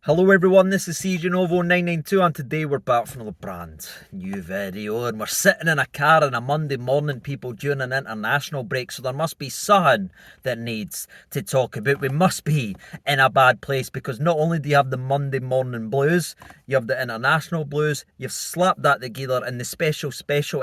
Hello everyone, this is CJNovo992 and today we're back for another brand new video and we're sitting in a car on a Monday morning, people, during an international break, so there must be something that needs to talk about. We must be in a bad place because not only do you have the Monday morning blues, you have the international blues, you've slapped that together, and the special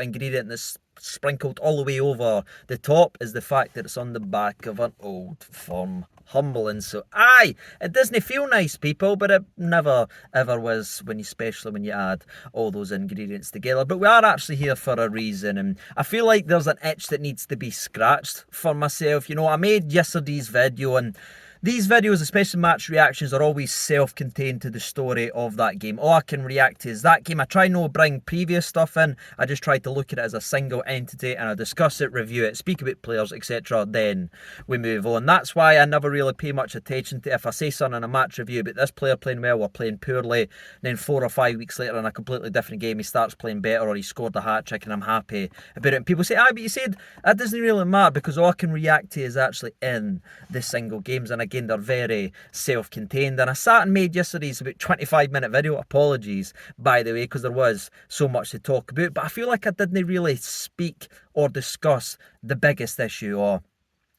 ingredient that's sprinkled all the way over the top is the fact that it's on the back of an old firm humbling. So aye, it doesn't feel nice, people, but it never ever was, especially when you add all those ingredients together. But we are actually here for a reason, and I feel like there's an itch that needs to be scratched for myself. I made yesterday's video, and these videos, especially match reactions, are always self-contained to the story of that game. All I can react to is that game. I try not to bring previous stuff in. I just try to look at it as a single entity and I discuss it, review it, speak about players, etc. Then we move on. That's why I never really pay much attention to if I say something in a match review about this player playing well or playing poorly, and then 4 or 5 weeks later in a completely different game he starts playing better or he scored a hat-trick and I'm happy about it. And people say, but you said that doesn't really matter because all I can react to is actually in the single games. And again, they're very self-contained, and I sat and made yesterday's about 25-minute video. Apologies, by the way, because there was so much to talk about, but I feel like I didn't really speak or discuss the biggest issue or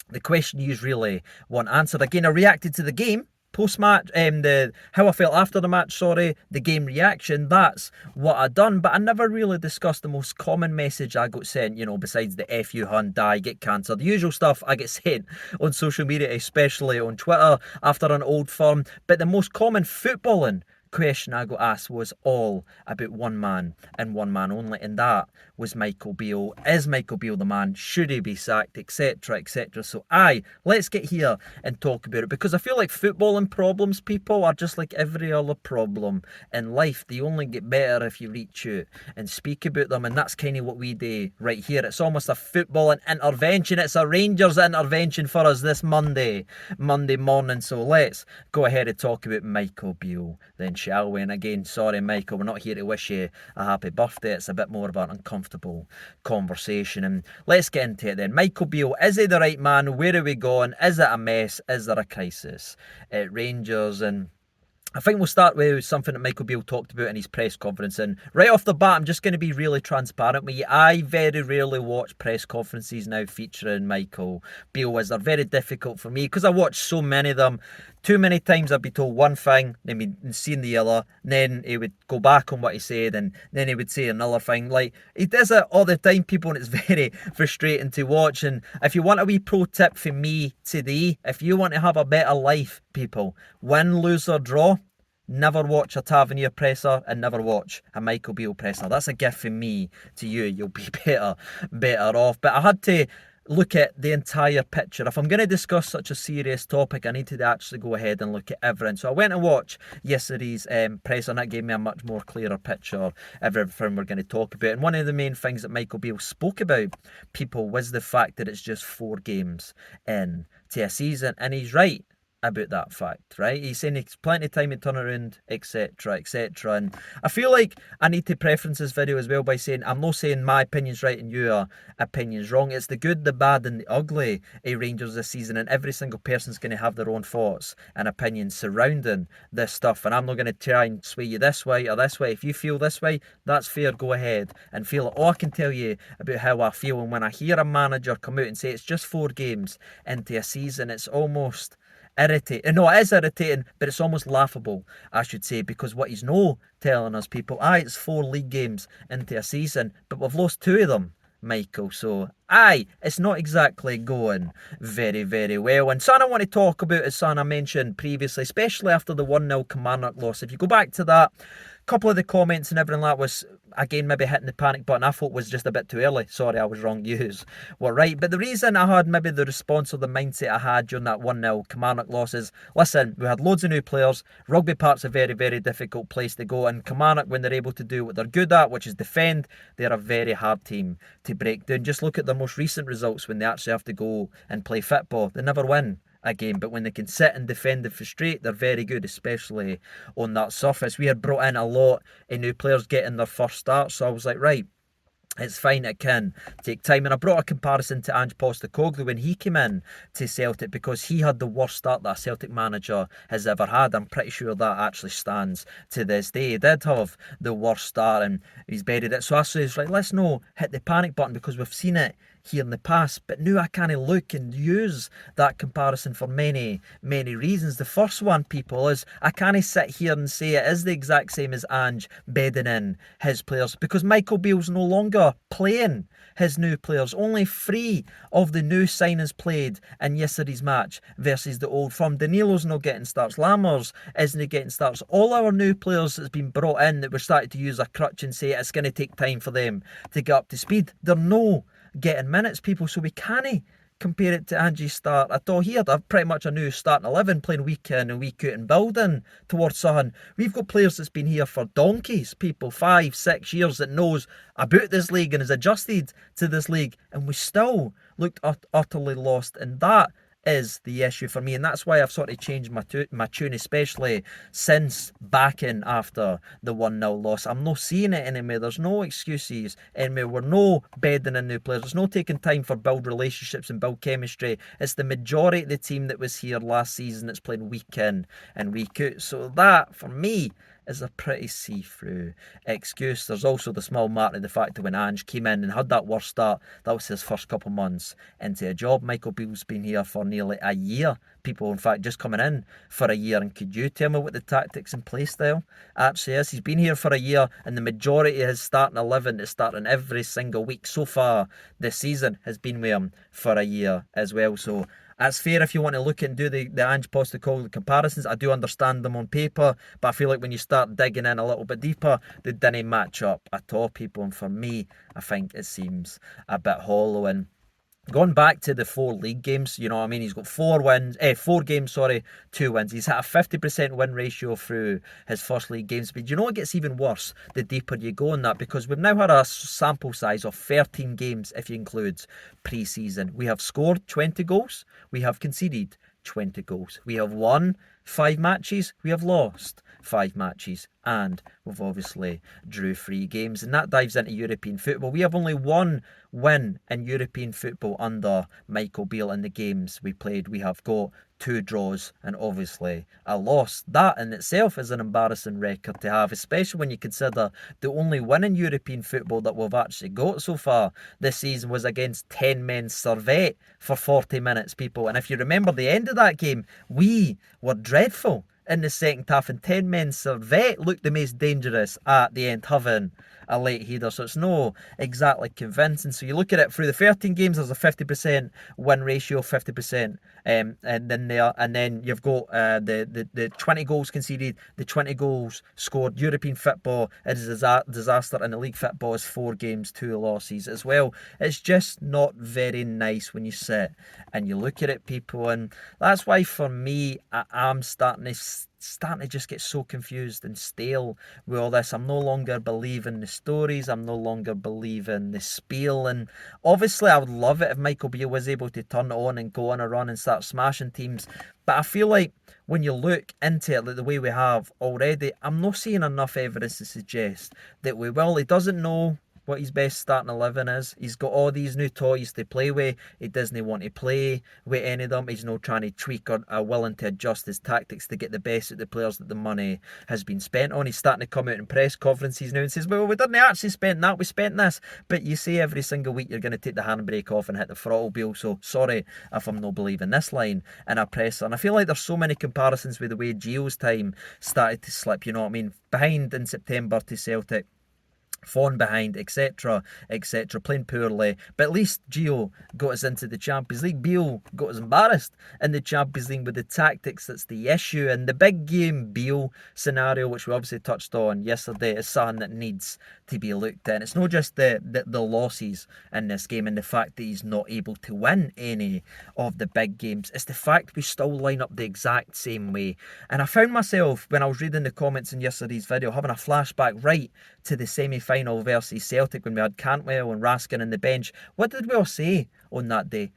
the question you really want answered. Again, I reacted to the game post-match, the how I felt after the match, the game reaction. That's what I done, but I never really discussed the most common message I got sent, besides the F you hun, die, get cancer, the usual stuff I get sent on social media, especially on Twitter after an old firm. But the most common footballing question I got asked was all about one man and one man only, and that was Michael Beale. Is Michael Beale the man? Should he be sacked? Etc, etc. So let's get here and talk about it, because I feel like footballing problems, people, are just like every other problem in life. They only get better if you reach out and speak about them, and that's kind of what we do right here. It's almost a footballing intervention. It's a Rangers intervention for us this Monday morning. So let's go ahead and talk about Michael Beale then, shall we? And again, sorry Michael, we're not here to wish you a happy birthday. It's a bit more of an uncomfortable conversation, and let's get into it then. Michael Beale, is he the right man? Where are we going? Is it a mess? Is there a crisis at Rangers? And I think we'll start with something that Michael Beale talked about in his press conference. And right off the bat, I'm just going to be really transparent with you. I very rarely watch press conferences now featuring Michael Beale, as they're very difficult for me because I watch so many of them. Too many times I'd be told one thing, then we'd seen the other, and then he would go back on what he said, and then he would say another thing. Like, he does it all the time, people, and it's very frustrating to watch. And if you want a wee pro tip from me today, if you want to have a better life, people, win, lose or draw, never watch a Tavernier presser and never watch a Michael Beale presser. That's a gift from me to you. You'll be better off. But I had to look at the entire picture. If I'm going to discuss such a serious topic, I need to actually go ahead and look at everything. So I went and watched yesterday's presser, and that gave me a much more clearer picture of everything we're going to talk about. And one of the main things that Michael Beale spoke about, people, was the fact that it's just 4 games into a season. And he's right about that fact, right? He's saying it's plenty of time to turn around, etc, etc. And I feel like I need to preference this video as well by saying I'm not saying my opinion's right and your opinion's wrong. It's the good, the bad and the ugly of Rangers this season, and every single person's going to have their own thoughts and opinions surrounding this stuff, and I'm not going to try and sway you this way or this way. If you feel this way, that's fair, go ahead and feel it. All I can tell you about how I feel, and when I hear a manager come out and say it's just 4 games into a season, it's almost irritating. No, it is irritating, but it's almost laughable, I should say, because what he's no telling us, people, it's 4 league games into a season, but we've lost 2 of them, Michael. So it's not exactly going very, very well. And something I want to talk about is something I mentioned previously, especially after the 1-0 Kilmarnock loss. If you go back to that, a couple of the comments and everything like that was, again, maybe hitting the panic button, I thought was just a bit too early. Sorry, I was wrong. Yous were right. But the reason I had maybe the response or the mindset I had during that 1-0 Kilmarnock loss is, listen, we had loads of new players. Rugby Park's a very, very difficult place to go. And Kilmarnock, when they're able to do what they're good at, which is defend, they're a very hard team to break down. Just look at their most recent results when they actually have to go and play football. They never win a game, but when they can sit and defend and frustrate, they're very good, especially on that surface. We had brought in a lot of new players getting their first start, so I was like, right, It's fine, it can take time. And I brought a comparison to Ange Postecoglou when he came in to Celtic because he had the worst start that a Celtic manager has ever had. I'm pretty sure that actually stands to this day. He did have the worst start and he's buried it. So I said, right, let's not hit the panic button because we've seen it here in the past. But now I can't look and use that comparison for many, many reasons. The first one, people, is I can't sit here and say it is the exact same as Ange bedding in his players because Michael Beale's no longer playing his new players. Only 3 of the new signings played in yesterday's match versus the old firm. Danilo's not getting starts. Lammers isn't getting starts. All our new players that's been brought in that we're starting to use a crutch and say it's going to take time for them to get up to speed. They're no getting minutes, people, so we can't compare it to Angie's start at all. He had pretty much a new starting 11 playing week in and week out and building towards Sutton. We've got players that's been here for donkeys, people, 5-6 years that knows about this league and has adjusted to this league, and we still looked utterly lost, and that is the issue for me, and that's why I've sort of changed my tune, especially since backing after the 1-0 loss. I'm not seeing it anymore. There's no excuses anymore. We're no bedding in new players. There's no taking time for build relationships and build chemistry. It's the majority of the team that was here last season that's playing week in and week out. So that, for me, is a pretty see-through excuse. There's also the small matter of the fact that when Ange came in and had that worst start, that was his first couple of months into a job. Michael Beale's been here for nearly a year. People, in fact, just coming in for a year. And could you tell me what the tactics and play style actually is? He's been here for a year, and the majority of his starting 11 that's starting every single week so far this season has been with him for a year as well. So that's fair if you want to look and do the Ange Postecoglou comparisons. I do understand them on paper, but I feel like when you start digging in a little bit deeper, they didn't match up at all, people. And for me, I think it seems a bit hollow. And going back to the 4 league games, you know what I mean? He's got 4 games, 2 wins. He's had a 50% win ratio through his first league games. But you know what gets even worse the deeper you go in that? Because we've now had a sample size of 13 games, if you include pre-season. We have scored 20 goals. We have conceded 20 goals. We have won 5 matches. We have lost 5 matches. And we've obviously drew 3 games. And that dives into European football. We have only 1 win in European football under Michael Beale in the games we played. We have got 2 draws and obviously a loss. That in itself is an embarrassing record to have, especially when you consider the only win in European football that we've actually got so far this season was against 10 men Servette for 40 minutes, people. And if you remember the end of that game, we were dreadful in the second half, and 10 men Servette looked the most dangerous at the end, having a late header, so it's no exactly convincing. So you look at it through the 13 games, there's a 50% win ratio, 50% and then you've got the 20 goals conceded, the 20 goals scored. European football is a disaster, and the league football is 4 games, 2 losses as well. It's just not very nice when you sit and you look at it, people, and that's why for me I'm starting to just get so confused and stale with all this. I'm no longer believing the stories. I'm no longer believing the spiel. And obviously I would love it if Michael Beale was able to turn it on and go on a run and start smashing teams. But I feel like when you look into it like the way we have already, I'm not seeing enough evidence to suggest that we will. He doesn't know what his best starting 11 is. He's got all these new toys to play with. He doesn't want to play with any of them. He's not trying to tweak or willing to adjust his tactics to get the best of the players that the money has been spent on. He's starting to come out in press conferences now and says, well, we didn't actually spend that, we spent this. But you say every single week you're going to take the handbrake off and hit the throttle, Beale, so sorry if I'm not believing this line in a presser. And I feel like there's so many comparisons with the way Gio's time started to slip, you know what I mean? Behind in September to Celtic, falling behind, etc., playing poorly. But at least Gio got us into the Champions League. Beale got us embarrassed in the Champions League with the tactics. That's the issue. And the big game Beale scenario, which we obviously touched on yesterday, is something that needs to be looked at. It's not just the losses in this game and the fact that he's not able to win any of the big games. It's the fact we still line up the exact same way. And I found myself, when I was reading the comments in yesterday's video, having a flashback right to the semi-final versus Celtic when we had Cantwell and Raskin in the bench. What did we all say on that day?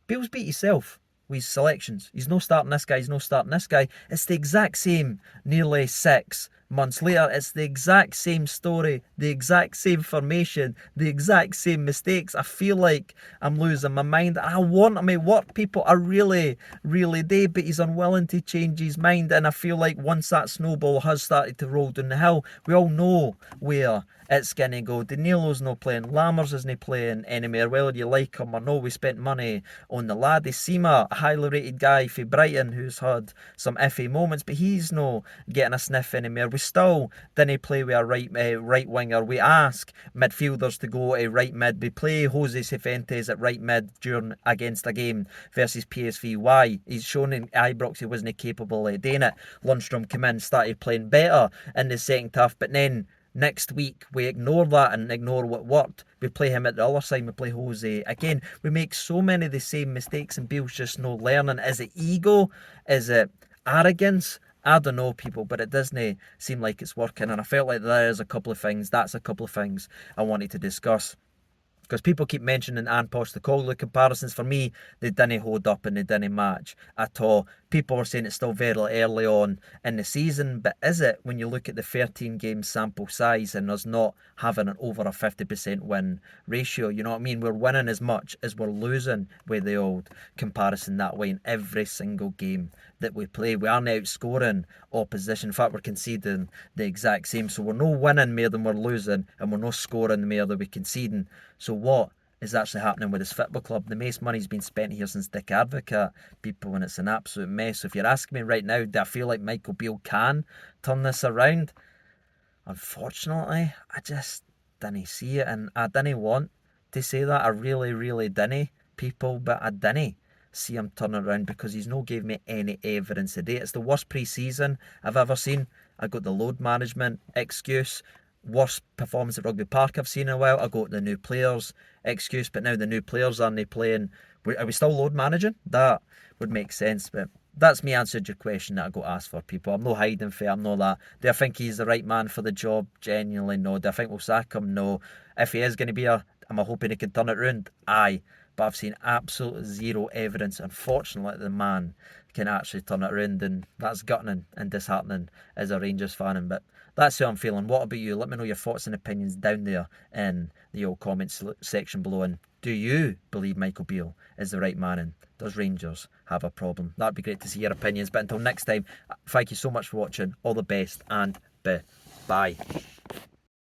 Beale's beat himself with his selections. He's no starting this guy, he's no starting this guy. It's the exact same nearly 6 months later, it's the exact same story, the exact same formation, the exact same mistakes. I feel like I'm losing my mind. I want him to work, people. I really, really do, but he's unwilling to change his mind. And I feel like once that snowball has started to roll down the hill, we all know where it's going to go. Danilo's not playing, Lammers isn't playing anymore. Whether you like him or no, we spent money on the lad. Seema, a highly rated guy for Brighton who's had some iffy moments, but he's no getting a sniff anymore. We still didn't play with a right winger. We ask midfielders to go to right mid. We play Jose Cifuentes at right mid during against a game versus PSV. Why? He's shown in Ibrox he wasn't capable of doing it. Lundstrom came in, started playing better in the second half, but then next week we ignore that and ignore what worked. We play him at the other side, we play Jose again. We make so many of the same mistakes and Beale's just no learning. Is it ego? Is it arrogance? I don't know, people, but it doesn't seem like it's working, and I felt like that's a couple of things I wanted to discuss. Because people keep mentioning Anne Postecoglou comparisons. For me, they didn't hold up and they didn't match at all. People are saying it's still very early on in the season, but is it when you look at the 13 game sample size and us not having an over a 50% win ratio? You know what I mean? We're winning as much as we're losing with the old comparison that way in every single game that we play. We aren't outscoring opposition. In fact, we're conceding the exact same. So we're no winning more than we're losing, and we're no scoring more than we're conceding. So what is actually happening with this football club? The most money's been spent here since Dick Advocaat, people, and it's an absolute mess. So if you're asking me right now, do I feel like Michael Beale can turn this around? Unfortunately, I just didn't see it, and I didn't want to say that. I really, really didn't, people, but I didn't see him turn around because he's no gave me any evidence today. It's the worst pre-season I've ever seen. I got the load management excuse. Worst performance at Rugby Park I've seen in a while. I got the new players excuse, but now the new players aren't playing. Are we still load managing? That would make sense, but that's me answered your question that I got asked for, people. I'm no hiding for I'm no that. Do I think he's the right man for the job? Genuinely, no. Do I think we'll sack him? No. If he is going to be am I hoping he can turn it around? Aye. But I've seen absolute zero evidence, unfortunately, that the man can actually turn it around, and that's gutting and disheartening as a Rangers fan. But that's how I'm feeling. What about you? Let me know your thoughts and opinions down there in the old comments section below. And do you believe Michael Beale is the right man? And does Rangers have a problem? That'd be great to see your opinions. But until next time, thank you so much for watching. All the best and bye.